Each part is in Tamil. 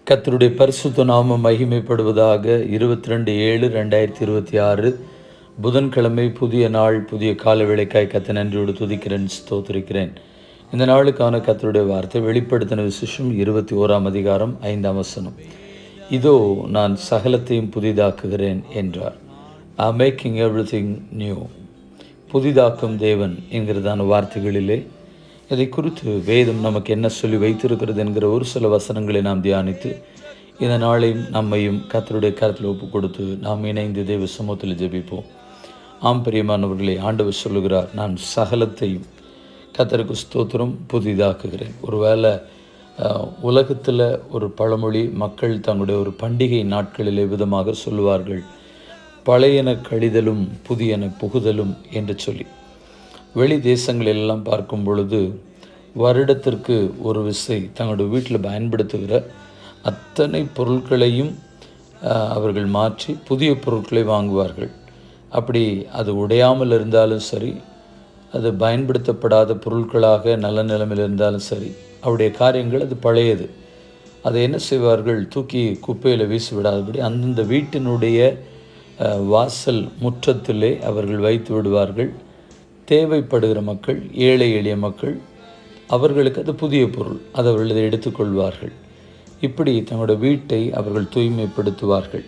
கர்த்தருடைய பரிசுத்த நாமம் மகிமைப்படுவதாக. 22/7/2026 புதன்கிழமை, புதிய நாள், புதிய கால வேளைக்காய் கர்த்தரை நன்றியோடு துதிக்கிறேன், ஸ்தோத்திரிக்கிறேன். இந்த நாளுக்கான கர்த்தருடைய வார்த்தை வெளிப்படுத்தின விசேஷம் 21ஆம் அதிகாரம் 5ஆம் வசனம். இதோ நான் சகலத்தையும் புதிதாக்குகிறேன் என்றார். ஐ ஆம் மேக்கிங் எவ்ரிதிங் நியூ. புதிதாக்கும் தேவன் என்கிறதான வார்த்தைகளிலே இதை குறித்து வேதம் நமக்கு என்ன சொல்லி வைத்திருக்கிறது என்கிற ஒரு சில வசனங்களை நாம் தியானித்து இந்த நாளையும் நம்மையும் கர்த்தருடைய கருத்தில் ஒப்பு கொடுத்து நாம் இணைந்து தேவ சமூகத்தில் ஜெபிப்போம். ஆம் பிரியமானவர்களே, ஆண்டவர் சொல்லுகிறார், நான் சகலத்தையும், கர்த்தருக்கு ஸ்தோத்திரம், புதிதாக்குகிறேன். ஒருவேளை உலகத்தில் ஒரு பழமொழி மக்கள் தங்களுடைய ஒரு பண்டிகை நாட்களிலே விதமாக சொல்லுவார்கள், பழையன கழிதலும் புதியன புகுதலும் என்று சொல்லி. வெளி தேசங்களெல்லாம் பார்க்கும் பொழுது வருடத்திற்கு ஒரு விசை தங்களுடைய வீட்டில் பயன்படுத்துகிற அத்தனை பொருட்களையும் அவர்கள் மாற்றி புதிய பொருட்களை வாங்குவார்கள். அப்படி அது உடையாமல் இருந்தாலும் சரி, அது பயன்படுத்தப்படாத பொருட்களாக நல்ல நிலைமையில் இருந்தாலும் சரி, அவருடைய காரியங்கள் அது பழையது. அதை என்ன செய்வார்கள், தூக்கி குப்பையில் வீசிவிடாதபடி அந்தந்த வீட்டினுடைய வாசல் முற்றத்திலே அவர்கள் வைத்து விடுவார்கள். தேவைப்படுகிற மக்கள், ஏழை எளிய மக்கள், அவர்களுக்கு அது புதிய பொருள், அதை அவர்கள் எடுத்துக்கொள்வார்கள். இப்படி தங்களுடைய வீட்டை அவர்கள் தூய்மைப்படுத்துவார்கள்.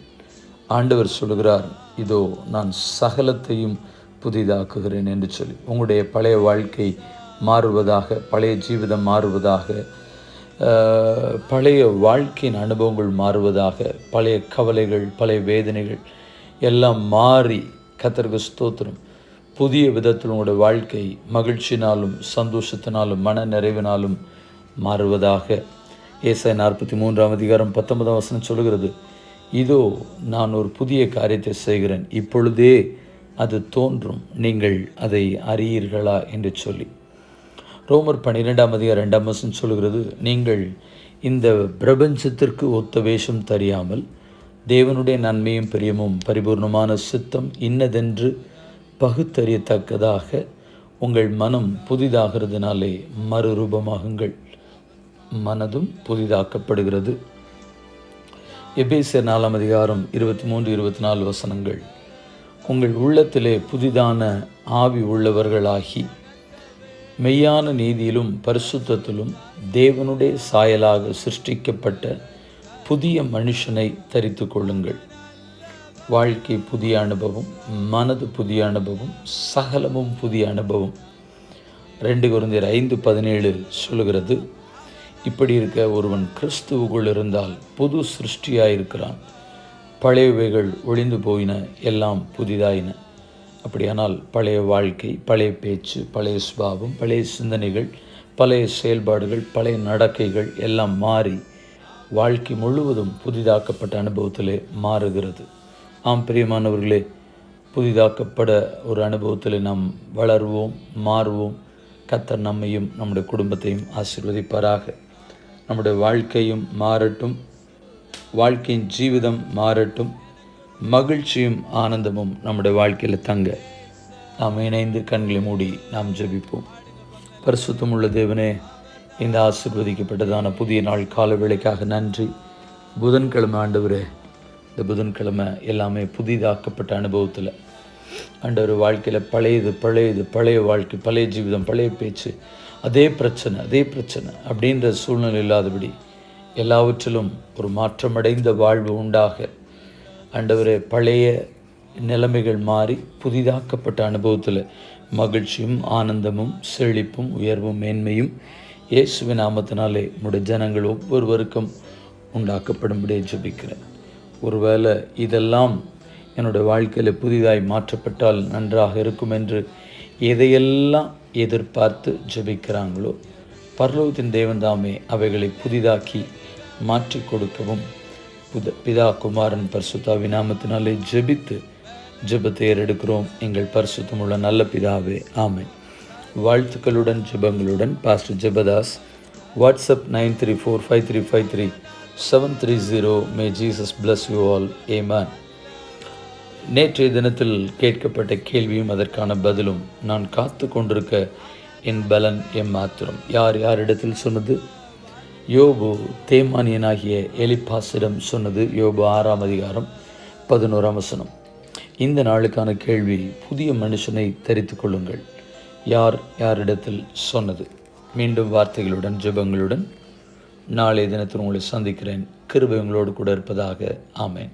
ஆண்டவர் சொல்கிறார், இதோ நான் சகலத்தையும் புதிதாக்குகிறேன் என்று சொல்லி. உங்களுடைய பழைய வாழ்க்கை மாறுவதாக, பழைய ஜீவிதம் மாறுவதாக, பழைய வாழ்க்கையின் அனுபவங்கள் மாறுவதாக, பழைய கவலைகள், பழைய வேதனைகள் எல்லாம் மாறி, கர்த்தருக்கு ஸ்தோத்திரம், புதிய விதத்தில் உங்களுடைய வாழ்க்கை மகிழ்ச்சினாலும் சந்தோஷத்தினாலும் மன நிறைவினாலும் மாறுவதாக. ஏசாயா 43ஆம் அதிகாரம் 19ஆம் வசனம் சொல்கிறது, இதோ நான் ஒரு புதிய காரியத்தை செய்கிறேன், இப்பொழுதே அது தோன்றும், நீங்கள் அதை அறியீர்களா என்று சொல்லி. ரோமர் 12ஆம் அதிகாரம் 2ஆம் வசனம் சொல்கிறது, நீங்கள் இந்த பிரபஞ்சத்திற்கு ஒத்த வேஷம் தெரியாமல் தேவனுடைய நன்மையும் பிரியமும் பரிபூர்ணமான சித்தம் இன்னதென்று பகுத்தறியத்தக்கதாக உங்கள் மனம் புதிதாகிறதுனாலே மறுரூபமாகுங்கள். மனதும் புதிதாக்கப்படுகிறது. எபேசியர் 4ஆம் அதிகாரம் 23-24 வசனங்கள். உங்கள் உள்ளத்திலே புதிதான ஆவி உள்ளவர்களாகி மெய்யான நீதியிலும் பரிசுத்தத்திலும் தேவனுடைய சாயலாக சிருஷ்டிக்கப்பட்ட புதிய மனுஷனை தரித்து கொள்ளுங்கள். வாழ்க்கை புதிய அனுபவம், மனது புதிய அனுபவம், சகலமும் புதிய அனுபவம். 2 கொரிந்தியர் 5:17 சொல்லுகிறது, இப்படி இருக்க ஒருவன் கிறிஸ்துவுக்குள் இருந்தால் புது சிருஷ்டியாயிருக்கிறான், பழையவைகள் ஒழிந்து போயின, எல்லாம் புதிதாயின. அப்படியானால் பழைய வாழ்க்கை, பழைய பேச்சு, பழைய சுபாவம், பழைய சிந்தனைகள், பழைய செயல்பாடுகள், பழைய நடக்கைகள் எல்லாம் மாறி வாழ்க்கை முழுவதும் புதிதாக்கப்பட்ட அனுபவத்திலே மாறுகிறது. ஆம் பிரியமானவர்களே, புதிதாக்கப்பட ஒரு அனுபவத்தில் நாம் வளருவோம், மாறுவோம். கர்த்தர் நம்மையும் நம்முடைய குடும்பத்தையும் ஆசீர்வதிப்பாராக. நம்முடைய வாழ்க்கையும் மாறட்டும், வாழ்க்கையின் ஜீவிதம் மாறட்டும், மகிழ்ச்சியும் ஆனந்தமும் நம்முடைய வாழ்க்கையில் தங்க நாம் இணைந்து கண்களை மூடி நாம் ஜெபிப்போம். பரிசுத்தமுள்ள தேவனே, இந்த ஆசீர்வதிக்கப்பட்டதான புதிய நாள் கால வேளைக்காக நன்றி. புதன்கிழமை ஆண்டவரே, இந்த புதன்கிழமை எல்லாமே புதிதாக்கப்பட்ட அனுபவத்தில் ஆண்டவர் வாழ்க்கையில் பழைய வாழ்க்கை, பழைய ஜீவிதம், பழைய பேச்சு, அதே பிரச்சனை அப்படின்ற சூழ்நிலை இல்லாதபடி எல்லாவற்றிலும் ஒரு மாற்றமடைந்த வாழ்வு உண்டாக ஆண்டவரே, பழைய நிலைமைகள் மாறி புதிதாக்கப்பட்ட அனுபவத்தில் மகிழ்ச்சியும் ஆனந்தமும் செழிப்பும் உயர்வும் மேன்மையும் இயேசுவின் நாமத்தினாலே உம்முடைய ஜனங்கள் ஒவ்வொருவருக்கும் உண்டாக்கப்படும்படியே ஜெபிக்கிறேன். ஒருவேளை இதெல்லாம் என்னுடைய வாழ்க்கையில் புதிதாய் மாற்றப்பட்டால் நன்றாக இருக்கும் என்று எதையெல்லாம் எதிர்பார்த்து ஜெபிக்கிறாங்களோ, பரலோகத்தின் தேவன் தாமே அவைகளை புதிதாக்கி மாற்றி கொடுக்கவும் பிதா குமாரன் பரிசுத்தாவின் நாமத்தினாலே ஜெபித்து ஜெபத்தை ஏறெடுக்கிறோம். எங்கள் பரிசுத்தமுள்ள நல்ல பிதாவே, ஆமென். வாழ்த்துக்களுடன் ஜெபங்களுடன் pastor Jebadas. WhatsApp 9345353730. May Jesus bless you all. Amen. நேற்றைய தினத்தில் கேட்கப்பட்ட கேள்வியும் அதற்கான பதிலும், நான் காத்து கொண்டிருக்க என் பலன் எம்மாத்திரம். யாரிடத்தில் சொன்னது? யோபு தேமானியனாகிய எலிப்பாசிடம் சொன்னது. யோபு 6ஆம் அதிகாரம் 11ஆம் வசனம். இந்த நாளுக்கான கேள்வி, புதிய மனுஷனை தரித்து கொள்ளுங்கள். யார் யாரிடத்தில் சொன்னது? மீண்டும் வார்த்தைகளுடன் ஜெபங்களுடன் நாளைய தினத்தில் உங்களை சந்திக்கிறேன். கிருபை உங்களோடு கூட இருப்பதாக. ஆமென்.